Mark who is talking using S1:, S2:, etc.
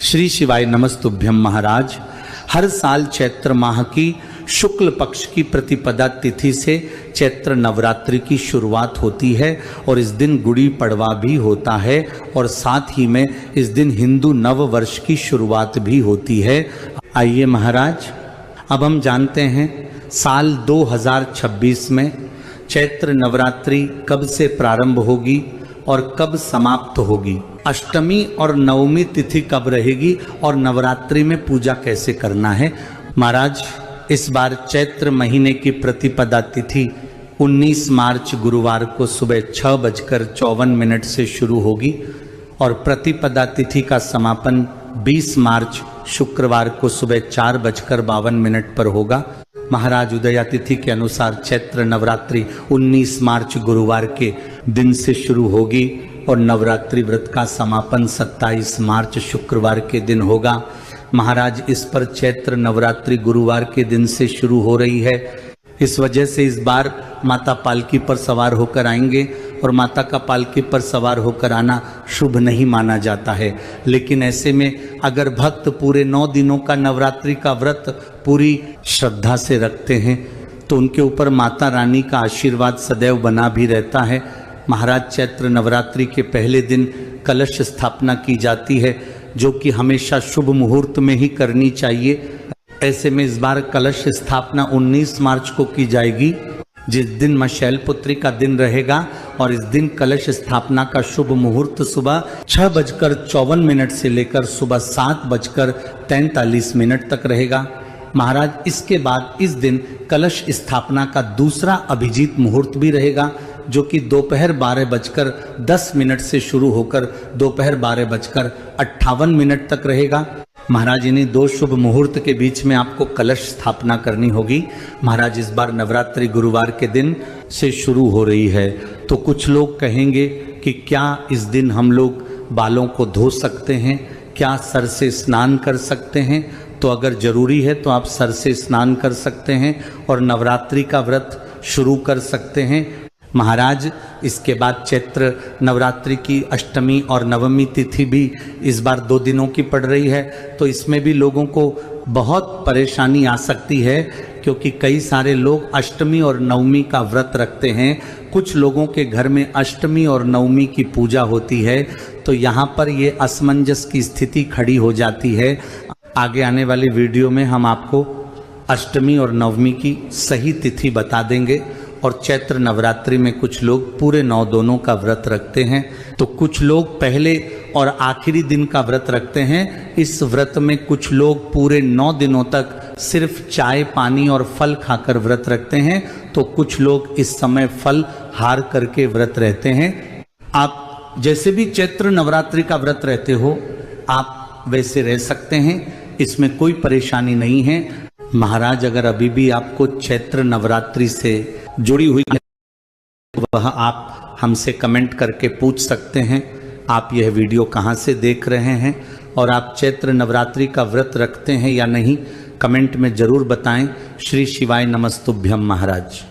S1: श्री शिवाय नमस्तुभ्यम महाराज। हर साल चैत्र माह की शुक्ल पक्ष की प्रतिपदा तिथि से चैत्र नवरात्रि की शुरुआत होती है और इस दिन गुड़ी पड़वा भी होता है और साथ ही में इस दिन हिंदू नव वर्ष की शुरुआत भी होती है। आइए महाराज, अब हम जानते हैं साल 2026 में चैत्र नवरात्रि कब से प्रारंभ होगी और कब समाप्त होगी, अष्टमी और नवमी तिथि कब रहेगी और नवरात्रि में पूजा कैसे करना है। महाराज, इस बार चैत्र महीने की प्रतिपदा तिथि 19 मार्च गुरुवार को सुबह 6:54 से शुरू होगी और प्रतिपदा तिथि का समापन 20 मार्च शुक्रवार को सुबह 4:52 पर होगा। महाराज, उदया तिथि के अनुसार चैत्र नवरात्रि 19 मार्च गुरुवार के दिन से शुरू होगी और नवरात्रि व्रत का समापन 27 मार्च शुक्रवार के दिन होगा। महाराज, इस पर चैत्र नवरात्रि गुरुवार के दिन से शुरू हो रही है, इस वजह से इस बार माता पालकी पर सवार होकर आएंगे और माता का पालकी पर सवार होकर आना शुभ नहीं माना जाता है। लेकिन ऐसे में अगर भक्त पूरे 9 दिनों का नवरात्रि का व्रत पूरी श्रद्धा से रखते हैं तो उनके ऊपर माता रानी का आशीर्वाद सदैव बना भी रहता है। महाराज, चैत्र नवरात्रि के पहले दिन कलश स्थापना की जाती है, जो कि हमेशा शुभ मुहूर्त में ही करनी चाहिए। ऐसे में इस बार कलश स्थापना 19 मार्च को की जाएगी, जिस दिन मां शैलपुत्री का दिन रहेगा और इस दिन कलश स्थापना का शुभ मुहूर्त सुबह 6:54 से लेकर सुबह 7:43 तक रहेगा। महाराज, इसके बाद इस दिन कलश स्थापना का दूसरा अभिजीत मुहूर्त भी रहेगा, जो कि दोपहर 12:10 से शुरू होकर दोपहर 12:58 तक रहेगा। महाराज, इन्हीं 2 शुभ मुहूर्त के बीच में आपको कलश स्थापना करनी होगी। महाराज, इस बार नवरात्रि गुरुवार के दिन से शुरू हो रही है, तो कुछ लोग कहेंगे कि क्या इस दिन हम लोग बालों को धो सकते हैं, क्या सर से स्नान कर सकते हैं। तो अगर जरूरी है तो आप सर से स्नान कर सकते हैं और नवरात्रि का व्रत शुरू कर सकते हैं। महाराज, इसके बाद चैत्र नवरात्रि की अष्टमी और नवमी तिथि भी इस बार 2 दिनों की पड़ रही है, तो इसमें भी लोगों को बहुत परेशानी आ सकती है, क्योंकि कई सारे लोग अष्टमी और नवमी का व्रत रखते हैं। कुछ लोगों के घर में अष्टमी और नवमी की पूजा होती है, तो यहाँ पर ये असमंजस की स्थिति खड़ी हो जाती है। आगे आने वाली वीडियो में हम आपको अष्टमी और नवमी की सही तिथि बता देंगे। और चैत्र नवरात्रि में कुछ लोग पूरे 9 दोनों का व्रत रखते हैं, तो कुछ लोग पहले और आखिरी दिन का व्रत रखते हैं। इस व्रत में कुछ लोग पूरे 9 दिनों तक सिर्फ चाय, पानी और फल खाकर व्रत रखते हैं, तो कुछ लोग इस समय फल हार करके व्रत रहते हैं। आप जैसे भी चैत्र नवरात्रि का व्रत रहते हो, आप वैसे रह सकते हैं, इसमें कोई परेशानी नहीं है। महाराज, अगर अभी भी आपको चैत्र नवरात्रि से जुड़ी हुई वह आप हमसे कमेंट करके पूछ सकते हैं। आप यह वीडियो कहाँ से देख रहे हैं और आप चैत्र नवरात्रि का व्रत रखते हैं या नहीं, कमेंट में जरूर बताएं। श्री शिवाय नमस्तुभ्यम महाराज।